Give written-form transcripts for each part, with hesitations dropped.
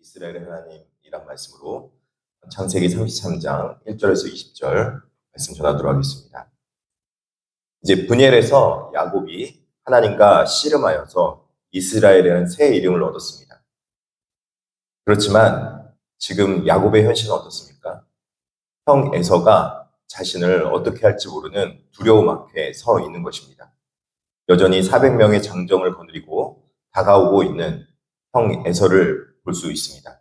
이스라엘의 하나님이란 말씀으로 창세기 33장 1절에서 20절 말씀 전하도록 하겠습니다. 이제 브니엘에서 야곱이 하나님과 씨름하여서 이스라엘이라는 새 이름을 얻었습니다. 그렇지만 지금 야곱의 현실은 어떻습니까? 형 에서가 자신을 어떻게 할지 모르는 두려움 앞에 서 있는 것입니다. 여전히 400명의 장정을 거느리고 다가오고 있는 형 에서를 볼 수 있습니다.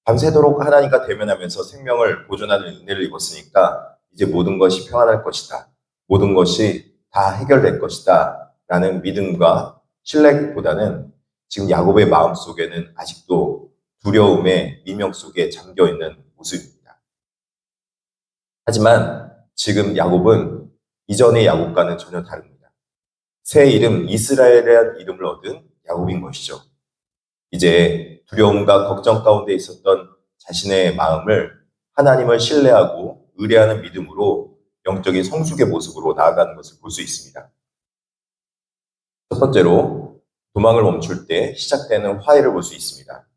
밤새도록 하나님과 대면하면서 생명을 보존하는 은혜를 입었으니까 이제 모든 것이 평안할 것이다. 모든 것이 다 해결될 것이다. 라는 믿음과 신뢰보다는 지금 야곱의 마음 속에는 아직도 두려움의 미명 속에 잠겨 있는 모습입니다. 하지만 지금 야곱은 이전의 야곱과는 전혀 다릅니다. 새 이름 이스라엘이라는 이름을 얻은 야곱인 것이죠. 이제 두려움과 걱정 가운데 있었던 자신의 마음을 하나님을 신뢰하고 의뢰하는 믿음으로 영적인 성숙의 모습으로 나아가는 것을 볼 수 있습니다. 첫 번째로 도망을 멈출 때 시작되는 화해를 볼 수 있습니다.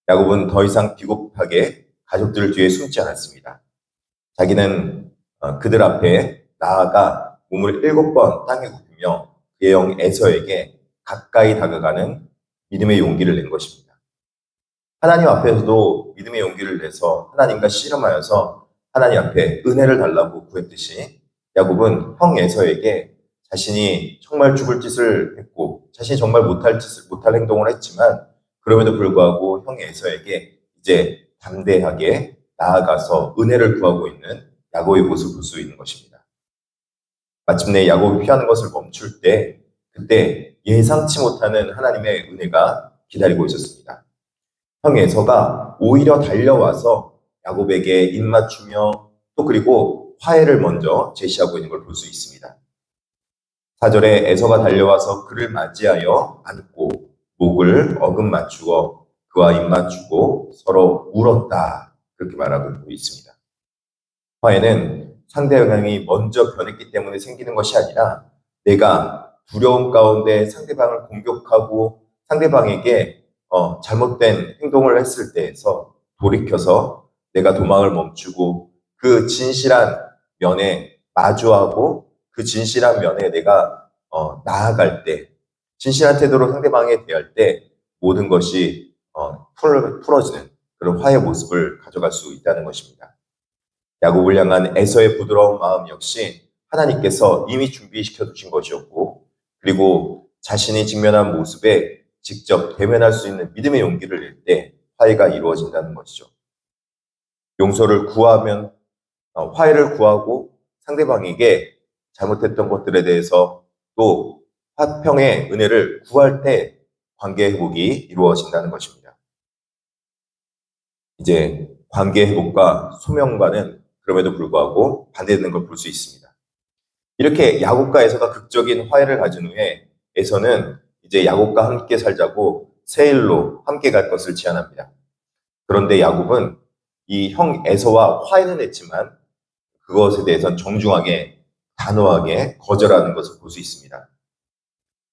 야곱은 더 이상 비겁하게 가족들 뒤에 숨지 않았습니다. 자기는 그들 앞에 나아가 몸을 7번 땅에 굽히며 그의 형 에서에게 가까이 다가가는 믿음의 용기를 낸 것입니다. 하나님 앞에서도 믿음의 용기를 내서 하나님과 씨름하여서 하나님 앞에 은혜를 달라고 구했듯이 야곱은 형 에서에게 자신이 정말 죽을 짓을 했고 자신이 정말 못할 행동을 했지만 그럼에도 불구하고 형 에서에게 이제 담대하게 나아가서 은혜를 구하고 있는 야곱의 모습을 볼 수 있는 것입니다. 마침내 야곱이 피하는 것을 멈출 때 그때 예상치 못하는 하나님의 은혜가 기다리고 있었습니다. 형 에서가 오히려 달려와서 야곱에게 입맞추며 또 그리고 화해를 먼저 제시하고 있는 걸 볼 수 있습니다. 4절에 에서가 달려와서 그를 맞이하여 안고 목을 어금 맞추어 그와 입맞추고 서로 울었다. 그렇게 말하고 있습니다. 화해는 상대방이 먼저 변했기 때문에 생기는 것이 아니라 내가 두려움 가운데 상대방을 공격하고 상대방에게 잘못된 행동을 했을 때에서 돌이켜서 내가 도망을 멈추고 그 진실한 면에 마주하고 그 진실한 면에 내가 나아갈 때 진실한 태도로 상대방에 대할 때 모든 것이 풀어지는 그런 화해 모습을 가져갈 수 있다는 것입니다. 야곱을 향한 에서의 부드러운 마음 역시 하나님께서 이미 준비시켜 두신 것이었고 그리고 자신이 직면한 모습에 직접 대면할 수 있는 믿음의 용기를 낼 때 화해가 이루어진다는 것이죠. 용서를 구하면 화해를 구하고 상대방에게 잘못했던 것들에 대해서 또 화평의 은혜를 구할 때 관계 회복이 이루어진다는 것입니다. 이제 관계 회복과 소명과는 그럼에도 불구하고 반대되는 걸 볼 수 있습니다. 이렇게 야곱과 에서가 극적인 화해를 가진 후에 에서는 이제 야곱과 함께 살자고 세일로 함께 갈 것을 제안합니다. 그런데 야곱은 이 형 에서와 화해는 했지만 그것에 대해서는 정중하게 단호하게 거절하는 것을 볼 수 있습니다.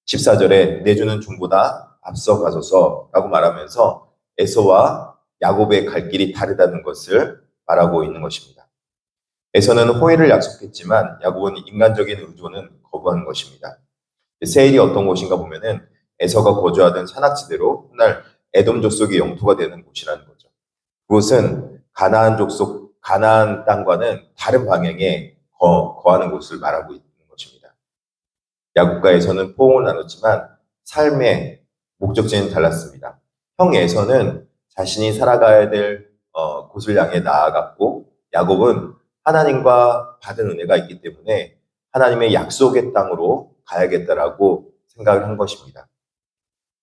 14절에 내 주는 종보다 앞서 가소서라고 말하면서 에서와 야곱의 갈 길이 다르다는 것을 말하고 있는 것입니다. 에서는 호의를 약속했지만 야곱은 인간적인 의존은 거부한 것입니다. 세일이 어떤 곳인가 보면은 에서가 거주하던 산악지대로 훗날 에돔 족속의 영토가 되는 곳이라는 거죠. 그곳은 가나안 땅과는 다른 방향에 거하는 곳을 말하고 있는 것입니다. 야곱과 에서는 포옹을 나눴지만 삶의 목적지는 달랐습니다. 형 에서는 자신이 살아가야 될 곳을 향해 나아갔고 야곱은 하나님과 받은 은혜가 있기 때문에 하나님의 약속의 땅으로 가야겠다라고 생각을 한 것입니다.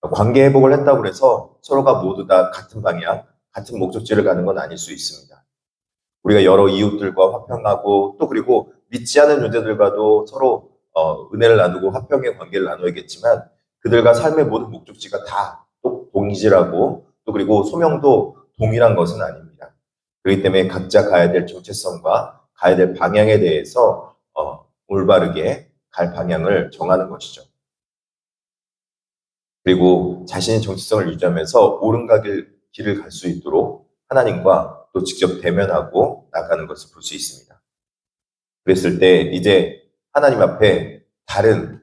관계 회복을 했다고 해서 서로가 모두 다 같은 방향, 같은 목적지를 가는 건 아닐 수 있습니다. 우리가 여러 이웃들과 화평하고 또 그리고 믿지 않은 존재들과도 서로 은혜를 나누고 화평의 관계를 나눠야겠지만 그들과 삶의 모든 목적지가 다 동일하고 또 그리고 소명도 동일한 것은 아닙니다. 그렇기 때문에 각자 가야 될 정체성과 가야 될 방향에 대해서 올바르게 갈 방향을 정하는 것이죠. 그리고 자신의 정체성을 유지하면서 옳은 길을 갈 수 있도록 하나님과 또 직접 대면하고 나가는 것을 볼 수 있습니다. 그랬을 때 이제 하나님 앞에 다른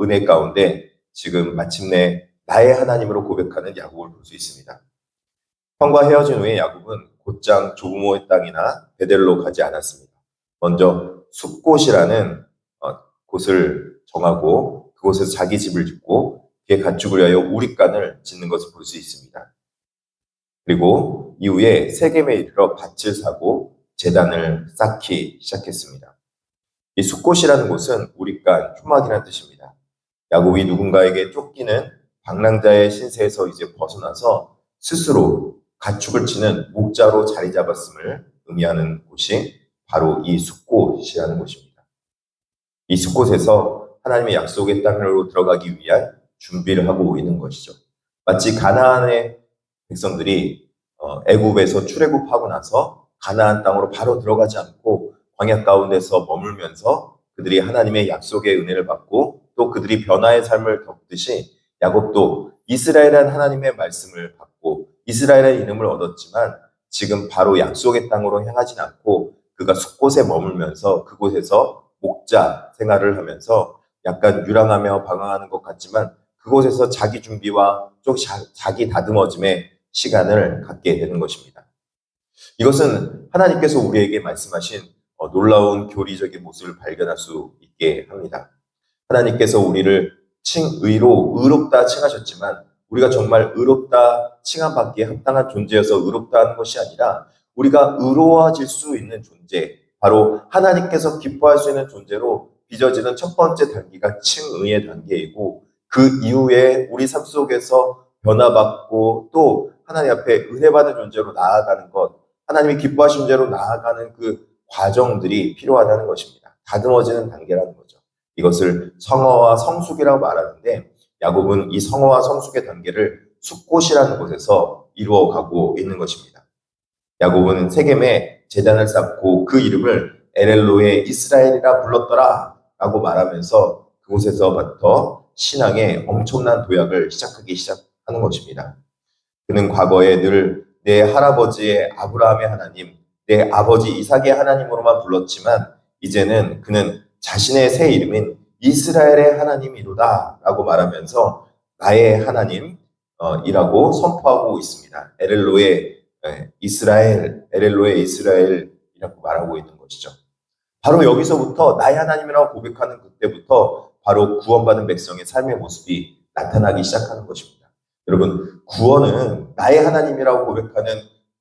은혜 가운데 지금 마침내 나의 하나님으로 고백하는 야곱을 볼 수 있습니다. 형과 헤어진 후에 야곱은 곧장 조부모의 땅이나 베델로 가지 않았습니다. 먼저 숫곳이라는 곳을 정하고 그곳에서 자기 집을 짓고 그의 가축을 위하여 우릿간을 짓는 것을 볼 수 있습니다. 그리고 이후에 세겜에 이르러 밭을 사고 제단을 쌓기 시작했습니다. 이 숫곳이라는 곳은 우릿간, 휴막이라는 뜻입니다. 야곱이 누군가에게 쫓기는 방랑자의 신세에서 이제 벗어나서 스스로 가축을 치는 목자로 자리 잡았음을 의미하는 곳이 바로 이 숫곳이라는 곳입니다. 이 숫곳에서 하나님의 약속의 땅으로 들어가기 위한 준비를 하고 있는 것이죠. 마치 가나안의 백성들이 애굽에서 출애굽하고 나서 가나안 땅으로 바로 들어가지 않고 광야 가운데서 머물면서 그들이 하나님의 약속의 은혜를 받고 또 그들이 변화의 삶을 겪듯이 야곱도 이스라엘이라는 하나님의 말씀을 받고 이스라엘의 이름을 얻었지만 지금 바로 약속의 땅으로 향하진 않고 그가 숫곳에 머물면서 그곳에서 목자 생활을 하면서 약간 유랑하며 방황하는 것 같지만 그곳에서 자기 준비와 좀 자기 다듬어짐의 시간을 갖게 되는 것입니다. 이것은 하나님께서 우리에게 말씀하신 놀라운 교리적인 모습을 발견할 수 있게 합니다. 하나님께서 우리를 의롭다 칭하셨지만 우리가 정말 의롭다 칭함받기에 합당한 존재여서 의롭다 하는 것이 아니라 우리가 의로워질 수 있는 존재, 바로 하나님께서 기뻐할 수 있는 존재로 빚어지는 첫 번째 단계가 칭의의 단계이고 그 이후에 우리 삶 속에서 변화받고 또 하나님 앞에 은혜받는 존재로 나아가는 것, 하나님이 기뻐하신 존재로 나아가는 그 과정들이 필요하다는 것입니다. 다듬어지는 단계라는 거죠. 이것을 성화와 성숙이라고 말하는데 야곱은 이 성화와 성숙의 단계를 숫곳이라는 곳에서 이루어가고 있는 것입니다. 야곱은 세겜에 제단을 쌓고 그 이름을 엘엘로의 이스라엘이라 불렀더라 라고 말하면서 그곳에서부터 신앙의 엄청난 도약을 시작하는 것입니다. 그는 과거에 늘 내 할아버지의 아브라함의 하나님, 내 아버지 이삭의 하나님으로만 불렀지만 이제는 그는 자신의 새 이름인 이스라엘의 하나님이로다 라고 말하면서 나의 하나님이라고 선포하고 있습니다. 엘엘로의 이스라엘이라고 말하고 있는 것이죠. 바로 여기서부터 나의 하나님이라고 고백하는 그때부터 바로 구원받은 백성의 삶의 모습이 나타나기 시작하는 것입니다. 여러분, 구원은 나의 하나님이라고 고백하는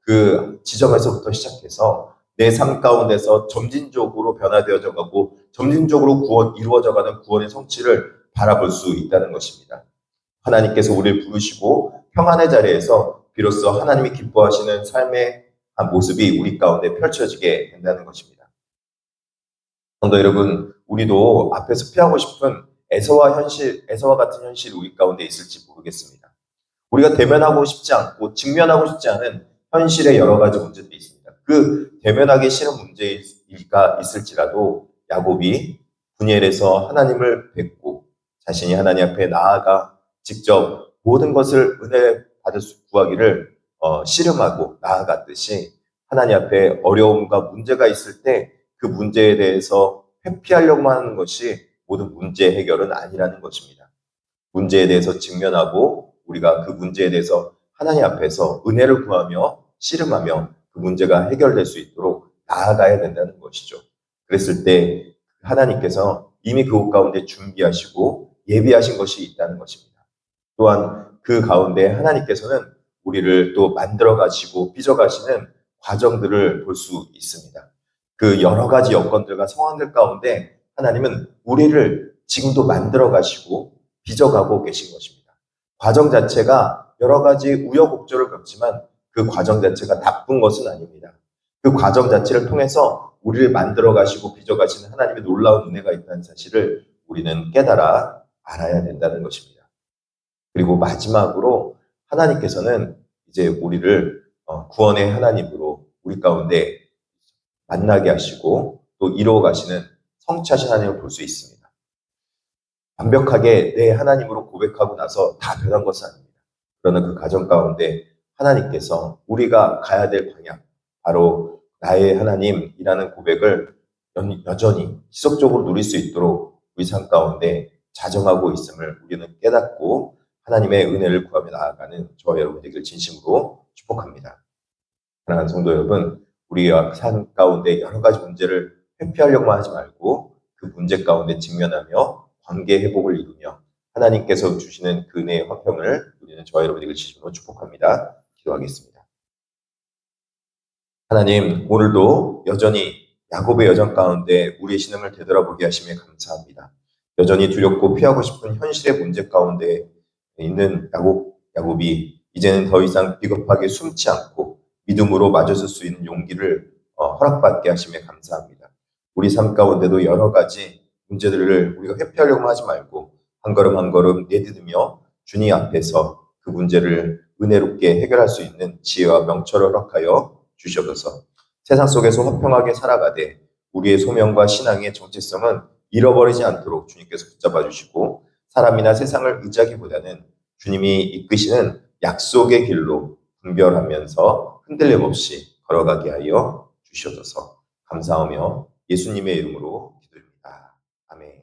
그 지점에서부터 시작해서 내 삶 가운데서 점진적으로 변화되어져 가고 점진적으로 이루어져가는 구원의 성취를 바라볼 수 있다는 것입니다. 하나님께서 우리를 부르시고 평안의 자리에서 비로소 하나님이 기뻐하시는 삶의 한 모습이 우리 가운데 펼쳐지게 된다는 것입니다. 성도 여러분, 우리도 앞에서 피하고 싶은 에서와 같은 현실이 우리 가운데 있을지 모르겠습니다. 우리가 대면하고 싶지 않고 직면하고 싶지 않은 현실의 여러 가지 문제들이 있습니다. 그 대면하기 싫은 문제가 있을지라도 야곱이 분이엘에서 하나님을 뵙고 자신이 하나님 앞에 나아가 직접 모든 것을 은혜 받을 수 구하기를 씨름하고 나아갔듯이 하나님 앞에 어려움과 문제가 있을 때 그 문제에 대해서 회피하려고만 하는 것이 모든 문제 해결은 아니라는 것입니다. 문제에 대해서 직면하고 우리가 그 문제에 대해서 하나님 앞에서 은혜를 구하며 씨름하며 그 문제가 해결될 수 있도록 나아가야 된다는 것이죠. 그랬을 때 하나님께서 이미 그곳 가운데 준비하시고 예비하신 것이 있다는 것입니다. 또한 그 가운데 하나님께서는 우리를 또 만들어 가시고 빚어 가시는 과정들을 볼 수 있습니다. 그 여러 가지 여건들과 상황들 가운데 하나님은 우리를 지금도 만들어 가시고 빚어 가고 계신 것입니다. 과정 자체가 여러 가지 우여곡절을 겪지만 그 과정 자체가 나쁜 것은 아닙니다. 그 과정 자체를 통해서 우리를 만들어 가시고 빚어 가시는 하나님의 놀라운 은혜가 있다는 사실을 우리는 깨달아 알아야 된다는 것입니다. 그리고 마지막으로 하나님께서는 이제 우리를 구원의 하나님으로 우리 가운데 만나게 하시고 또 이루어 가시는 성취하신 하나님을 볼 수 있습니다. 완벽하게 내 하나님으로 고백하고 나서 다 변한 것은 아닙니다. 그러나 그 과정 가운데 하나님께서 우리가 가야 될 방향, 바로 나의 하나님이라는 고백을 여전히 지속적으로 누릴 수 있도록 우리 삶 가운데 자정하고 있음을 우리는 깨닫고 하나님의 은혜를 구하며 나아가는 저와 여러분 되기를 진심으로 축복합니다. 사랑하는 성도 여러분, 우리가 삶 가운데 여러 가지 문제를 회피하려고만 하지 말고 그 문제 가운데 직면하며 관계 회복을 이루며 하나님께서 주시는 그 은혜의 화평을 누리는 저와 여러분 되기를 진심으로 축복합니다. 기도하겠습니다. 하나님, 오늘도 여전히 야곱의 여정 가운데 우리의 신앙을 되돌아보게 하심에 감사합니다. 여전히 두렵고 피하고 싶은 현실의 문제 가운데 있는 야곱이 이제는 더 이상 비겁하게 숨지 않고 믿음으로 맞아설 수 있는 용기를 허락받게 하심에 감사합니다. 우리 삶 가운데도 여러 가지 문제들을 우리가 회피하려고 하지 말고 한 걸음 한 걸음 내딛으며 주님 앞에서 그 문제를 은혜롭게 해결할 수 있는 지혜와 명철을 허락하여 주시옵소서. 세상 속에서 화평하게 살아가되 우리의 소명과 신앙의 정체성은 잃어버리지 않도록 주님께서 붙잡아 주시고 사람이나 세상을 의지하기보다는 주님이 이끄시는 약속의 길로 분별하면서 흔들림 없이 걸어가게 하여 주시옵소서. 감사하며 예수님의 이름으로 기도드립니다. 아멘.